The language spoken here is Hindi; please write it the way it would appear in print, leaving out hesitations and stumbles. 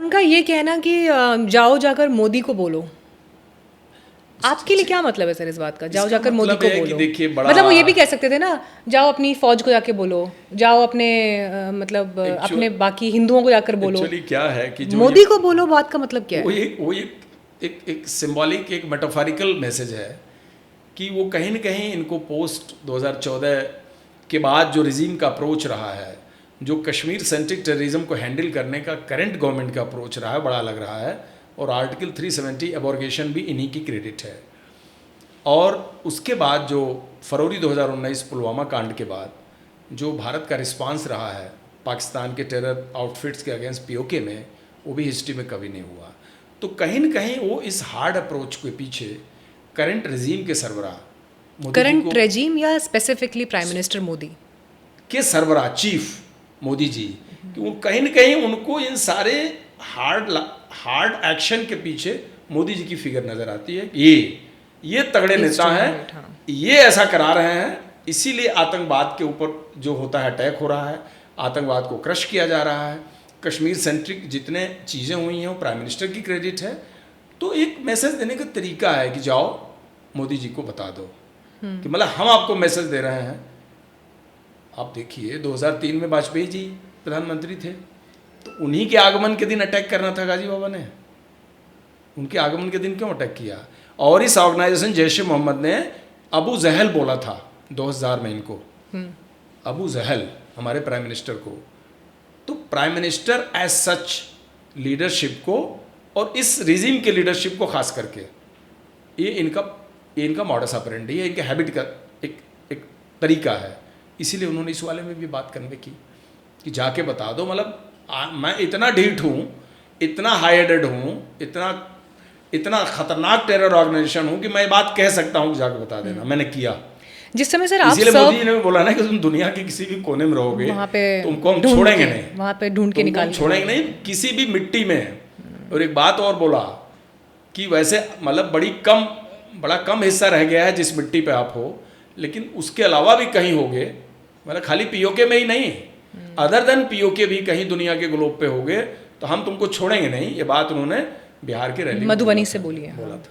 उनका ये कहना कि जाओ जाकर मोदी को बोलो, आपके लिए क्या मतलब है सर इस बात का? जाओ इसका जाकर मोदी मतलब को है कि बोलो, देखिए बड़ा मतलब वो ये भी कह सकते थे ना, जाओ अपनी फौज को जाके बोलो, जाओ अपने अपने बाकी हिंदुओं को जाकर बोलो। एक्चुअली क्या है कि जो मोदी को बोलो बात का मतलब क्या है? वो एक सिंबॉलिक, एक मेटाफोरिकल मैसेज है कि वो कहीं न कहीं इनको पोस्ट 2014 के बाद जो रिजीम का अप्रोच रहा है, जो कश्मीर सेंट्रिक टेररिज्म को हैंडल करने का करंट गवर्नमेंट का अप्रोच रहा है, बड़ा लग रहा है। और आर्टिकल 370 एबॉर्गेशन भी इन्हीं की क्रेडिट है। और उसके बाद जो फरवरी 2019 पुलवामा कांड के बाद जो भारत का रिस्पांस रहा है पाकिस्तान के टेरर आउटफिट्स के अगेंस्ट पीओके में, वो भी हिस्ट्री में कभी नहीं हुआ। तो कहीं न कहीं वो इस हार्ड अप्रोच के पीछे करंट रजीम के सरबराह मोदी जी करंट को रेजिम या स्पेसिफिकली प्राइम मिनिस्टर मोदी के सरबराह चीफ मोदी जी, कि वो कहीं न कहीं उनको इन सारे हार्ड एक्शन के पीछे मोदी जी की फिगर नज़र आती है। ये तगड़े नेता हैं, ये ऐसा करा रहे हैं, इसीलिए आतंकवाद के ऊपर जो होता है अटैक हो रहा है, आतंकवाद को क्रश किया जा रहा है। कश्मीर सेंट्रिक जितने चीज़ें हुई हैं वो प्राइम मिनिस्टर की क्रेडिट है। तो एक मैसेज देने का तरीका है कि जाओ मोदी जी को बता दो कि मतलब हम आपको मैसेज दे रहे हैं। आप देखिए 2003 में वाजपेयी जी प्रधानमंत्री थे, तो उन्हीं के आगमन के दिन अटैक करना था गाजी बाबा ने, उनके आगमन के दिन क्यों अटैक किया? और इस ऑर्गेनाइजेशन जैश ए मोहम्मद ने अबू जहल बोला था 2000 में इनको, अबू जहल हमारे प्राइम मिनिस्टर को। तो prime minister as such leadership को और इस रिजीम के लीडरशिप को खास करके ये इनका मॉडस ऑपरेंडी है, इनके हैबिट का एक तरीका है। इसीलिए उन्होंने इस वाले में भी बात कन्वे की कि जाके बता दो, मतलब मैं इतना ढीठ हूँ, इतना हाई हेडेड हूँ, इतना खतरनाक टेरर ऑर्गेनाइजेशन हूँ कि मैं बात कह सकता हूँ कि जाके बता देना। मैंने किया। जिस समय सर आप इसीलिए मोदी जी ने बोला ना कि तुम दुनिया के किसी भी कोने में रहोगे, वहाँ पे तुमको हम छोड़ेंगे नहीं, वहाँ पे ढूंढ के निकाल छोड़ेंगे नहीं किसी भी मिट्टी में। और एक बात और बोला कि वैसे मतलब बड़ा कम हिस्सा रह गया है जिस मिट्टी पे आप हो, लेकिन उसके अलावा भी कहीं होगे, मतलब खाली पीओके में ही नहीं, अदर देन पीओके भी कहीं दुनिया के ग्लोब पे होगे, तो हम तुमको छोड़ेंगे नहीं। ये बात उन्होंने बिहार के रैली में मधुबनी से बोली है। बोला था।